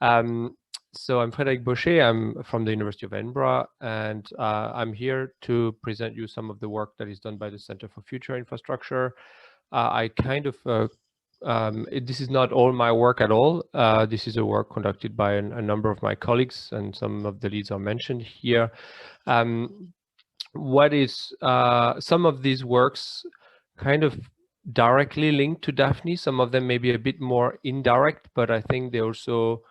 So I'm Frederic Bosché. I'm from the University of Edinburgh, and I'm here to present you some of the work that is done by the Center for Future Infrastructure. I kind of this is not all my work at all. This is a work conducted by a number of my colleagues, and some of the leads are mentioned here. What is some of these works kind of directly linked to DAFNI? Some of them may be a bit more indirect, but I think they also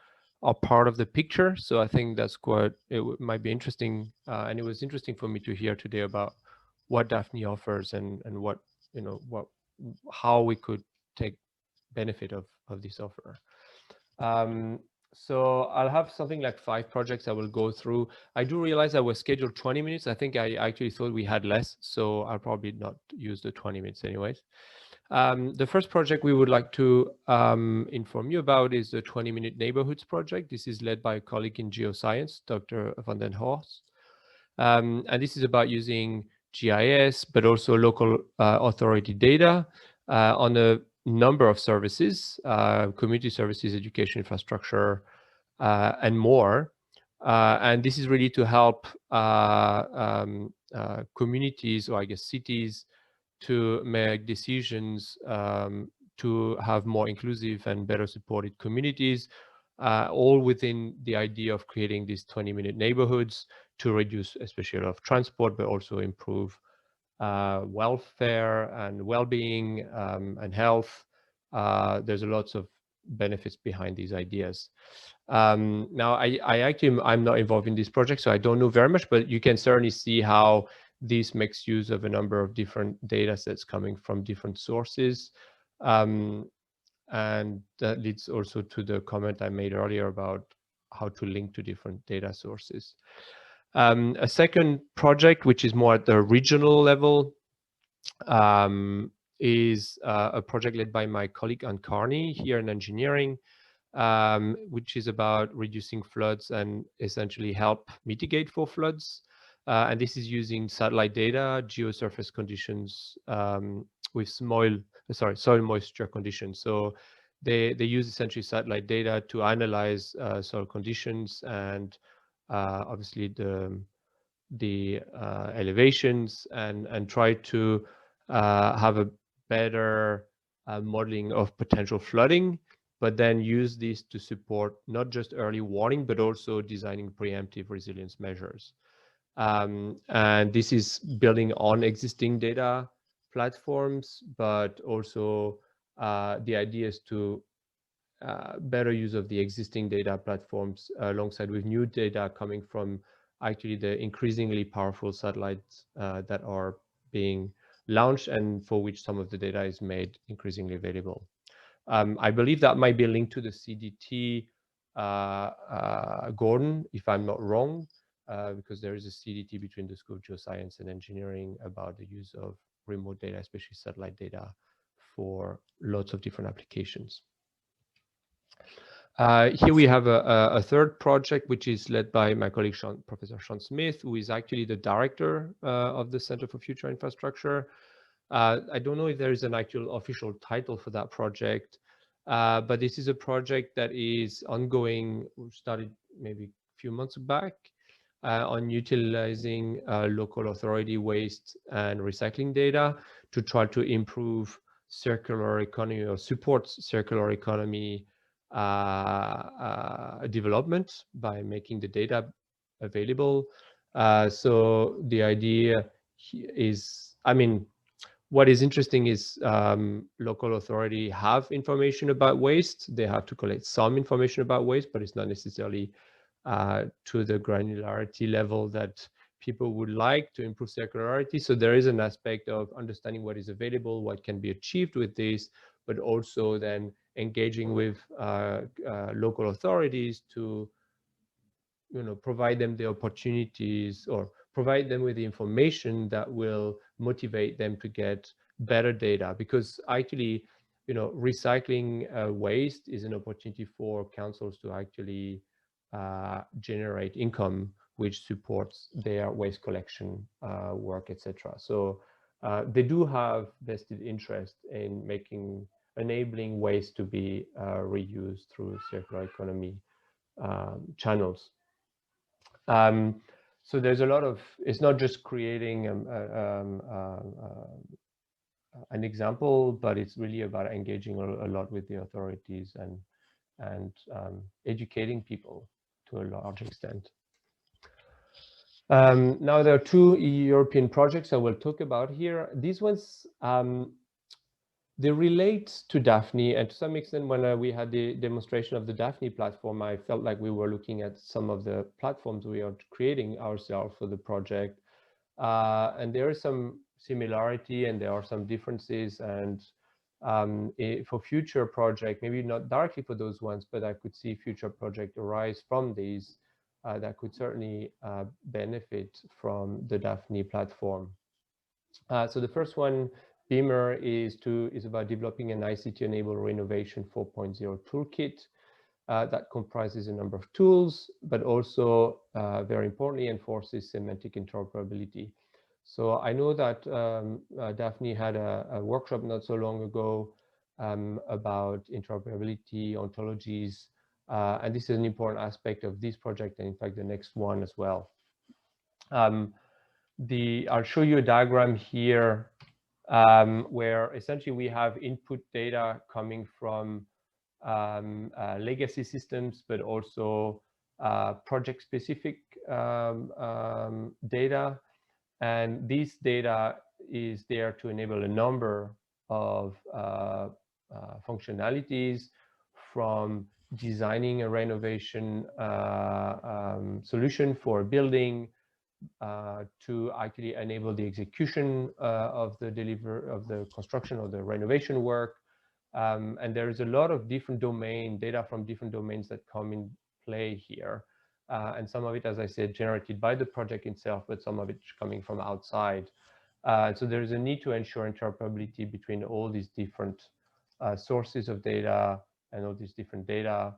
are part of the picture. So I think that's quite, might be interesting. And it was interesting for me to hear today about what DAFNI offers and what, how we could take benefit of this offer. So I'll have something like 5 projects I will go through. I do realize I was scheduled 20 minutes. I think I actually thought we had less, so I'll probably not use the 20 minutes anyways. The first project we would like to inform you about is the 20-minute neighborhoods project. This is led by a colleague in geoscience, Dr. van den Horst. And this is about using GIS, but also local authority data on a number of services, community services, education infrastructure, and more. And this is really to help communities, or I guess cities, to make decisions to have more inclusive and better supported communities, all within the idea of creating these 20-minute neighborhoods to reduce especially a lot of transport, but also improve welfare and well-being and health. There's a lots of benefits behind these ideas. Now, I'm not involved in this project, so I don't know very much, but you can certainly see how this makes use of a number of different data sets coming from different sources. And that leads also to the comment I made earlier about how to link to different data sources. A second project, which is more at the regional level, is a project led by my colleague Anne Carney here in engineering, which is about reducing floods and essentially help mitigate for floods. And this is using satellite data, geo-surface conditions with soil moisture conditions. So they use essentially satellite data to analyze soil conditions and obviously the elevations and try to have a better modeling of potential flooding, but then use this to support not just early warning, but also designing preemptive resilience measures. And this is building on existing data platforms, but also the idea is to better use of the existing data platforms alongside with new data coming from actually the increasingly powerful satellites that are being launched and for which some of the data is made increasingly available. I believe that might be linked to the CDT Gordon, if I'm not wrong, because there is a CDT between the School of Geoscience and Engineering about the use of remote data, especially satellite data, for lots of different applications. Here we have a third project, which is led by my colleague, Professor Sean Smith, who is actually the director of the Center for Future Infrastructure. I don't know if there is an actual official title for that project, but this is a project that is ongoing. We started maybe a few months back on utilizing local authority waste and recycling data to try to improve circular economy or support circular economy development by making the data available. So the idea is, I mean, what is interesting is local authority have information about waste. They have to collect some information about waste, but it's not necessarily to the granularity level that people would like to improve circularity. So there is an aspect of understanding what is available, what can be achieved with this, but also then engaging with local authorities to, provide them the opportunities or provide them with the information that will motivate them to get better data. Because actually, recycling waste is an opportunity for councils to actually generate income which supports their waste collection work, etc. So they do have vested interest in enabling waste to be reused through circular economy channels. So there's a lot of, it's not just creating an example, but it's really about engaging a lot with the authorities and educating people to a large extent. Now there are two European projects I will talk about here. These ones, they relate to DAFNI, and to some extent when we had the demonstration of the DAFNI platform, I felt like we were looking at some of the platforms we are creating ourselves for the project. And there is some similarity and there are some differences, and for future project, maybe not directly for those ones, but I could see future project arise from these that could certainly benefit from the DAFNI platform. So the first one, Beamer, is about developing an ICT-enabled Renovation 4.0 toolkit that comprises a number of tools, but also very importantly enforces semantic interoperability. So I know that DAFNI had a workshop not so long ago about interoperability, ontologies, and this is an important aspect of this project, and in fact the next one as well. I'll show you a diagram here where essentially we have input data coming from legacy systems, but also project-specific data. And this data is there to enable a number of functionalities, from designing a renovation solution for a building to actually enable the execution of the construction or the renovation work. And there is a lot of different data from different domains that come in play here. And some of it, as I said, generated by the project itself, but some of it coming from outside. So there is a need to ensure interoperability between all these different sources of data and all these different data.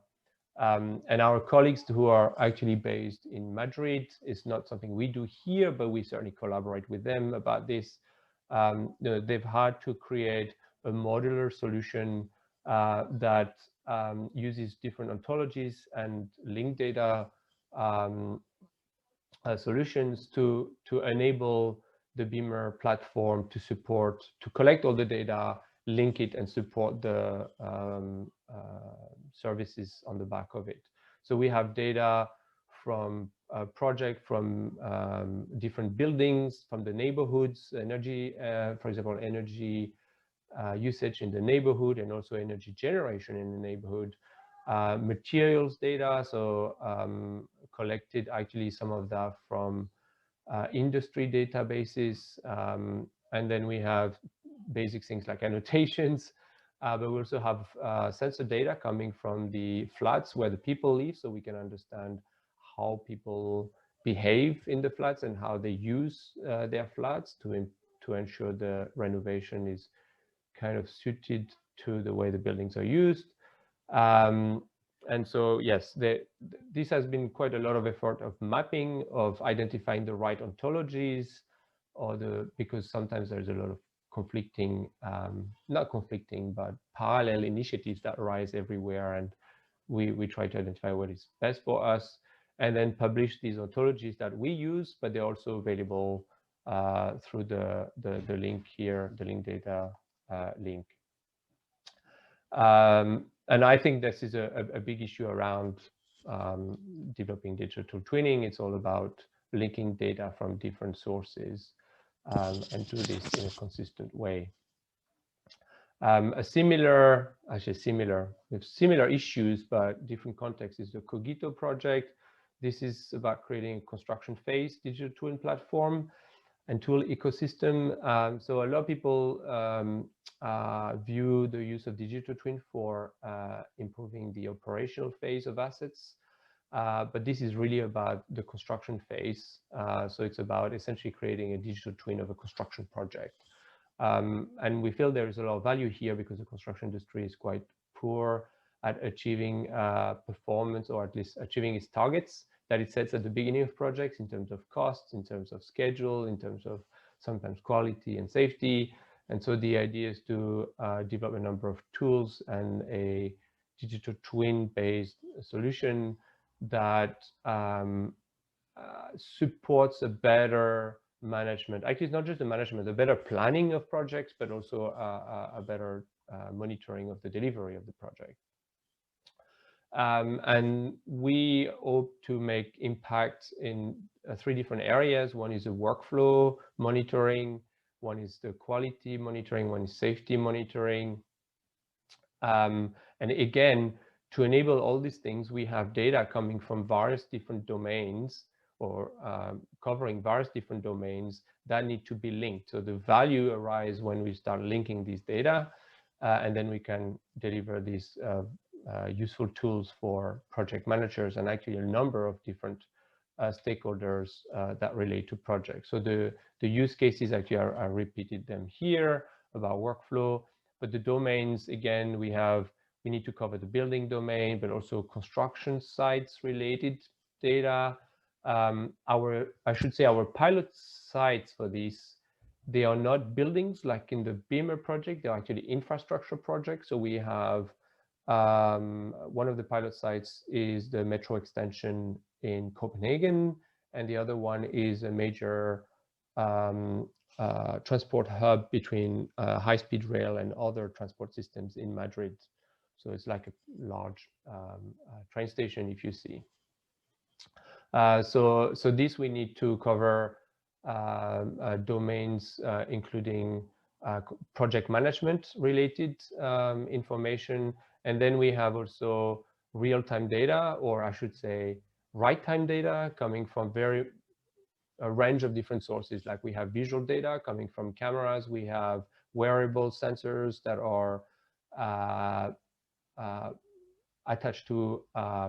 And our colleagues who are actually based in Madrid, is not something we do here, but we certainly collaborate with them about this. They've had to create a modular solution that uses different ontologies and linked data solutions to enable the Beamer platform to collect all the data, link it, and support the services on the back of it. So we have data from a project, from different buildings, from the neighborhoods, energy, for example, energy usage in the neighborhood, and also energy generation in the neighborhood. Materials data, so collected actually some of that from industry databases, and then we have basic things like annotations, but we also have sensor data coming from the flats where the people live, so we can understand how people behave in the flats and how they use their flats to ensure the renovation is kind of suited to the way the buildings are used. And so, yes, this has been quite a lot of effort of mapping, of identifying the right ontologies, because sometimes there's a lot of conflicting, not conflicting, but parallel initiatives that arise everywhere. And we try to identify what is best for us, and then publish these ontologies that we use, but they're also available through the link here, the link data link. And I think this is a big issue around developing digital twinning. It's all about linking data from different sources and do this in a consistent way. With similar issues, but different context, is the Cogito project. This is about creating a construction phase digital twin platform and tool ecosystem. So a lot of people view the use of digital twin for improving the operational phase of assets. But this is really about the construction phase. So it's about essentially creating a digital twin of a construction project. And we feel there is a lot of value here because the construction industry is quite poor at achieving performance, or at least achieving its targets that it sets at the beginning of projects in terms of costs, in terms of schedule, in terms of sometimes quality and safety. And so the idea is to develop a number of tools and a digital twin based solution that supports a better management. Actually, it's not just the management, a better planning of projects, but also a better monitoring of the delivery of the project. And we hope to make impact in 3 different areas. One is the workflow monitoring, one is the quality monitoring, one is safety monitoring. And again, to enable all these things, we have data coming from various different domains, or covering various different domains that need to be linked. So the value arises when we start linking these data, and then we can deliver these useful tools for project managers and actually a number of different stakeholders that relate to projects. So the use cases actually are repeated them here about workflow, but the domains, again, we need to cover the building domain, but also construction sites related data. I should say our pilot sites for this, they are not buildings like in the Beamer project, they're actually infrastructure projects. So we have one of the pilot sites is the metro extension in Copenhagen, and the other one is a major transport hub between high-speed rail and other transport systems in Madrid. So it's like a large train station, if you see. So this we need to cover domains including project management related information. And then we have also real-time data, or I should say right-time data, coming from a range of different sources. Like we have visual data coming from cameras, we have wearable sensors that are attached to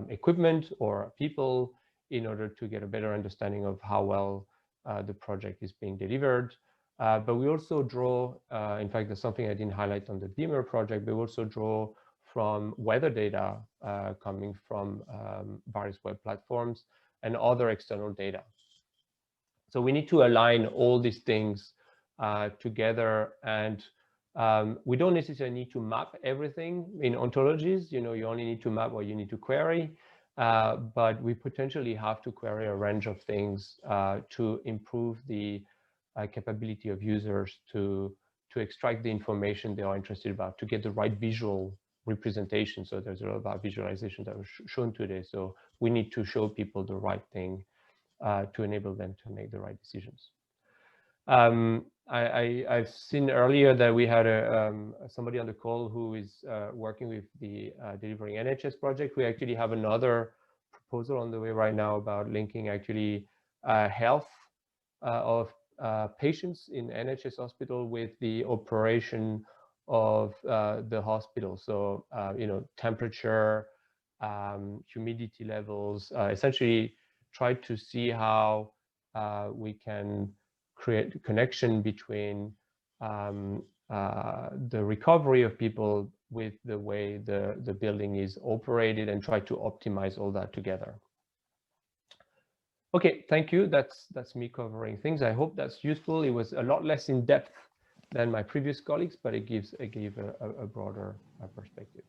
equipment or people, in order to get a better understanding of how well the project is being delivered. But we also draw, in fact, there's something I didn't highlight on the Beamer project, but we also draw from weather data coming from various web platforms and other external data. So we need to align all these things together, and we don't necessarily need to map everything in ontologies. You know, you only need to map what you need to query, but we potentially have to query a range of things to improve the capability of users to extract the information they are interested about, to get the right visual representation. So there's a lot about visualization that was shown today. So we need to show people the right thing to enable them to make the right decisions. I've seen earlier that we had somebody on the call who is working with the Delivering NHS project. We actually have another proposal on the way right now about linking actually health of patients in NHS hospital with the operation of the hospital. So, you know, temperature, humidity levels, essentially try to see how we can create a connection between the recovery of people with the way the building is operated, and try to optimize all that together. Okay, thank you. That's me covering things. I hope that's useful. It was a lot less in depth than my previous colleagues, but it gave a broader perspective.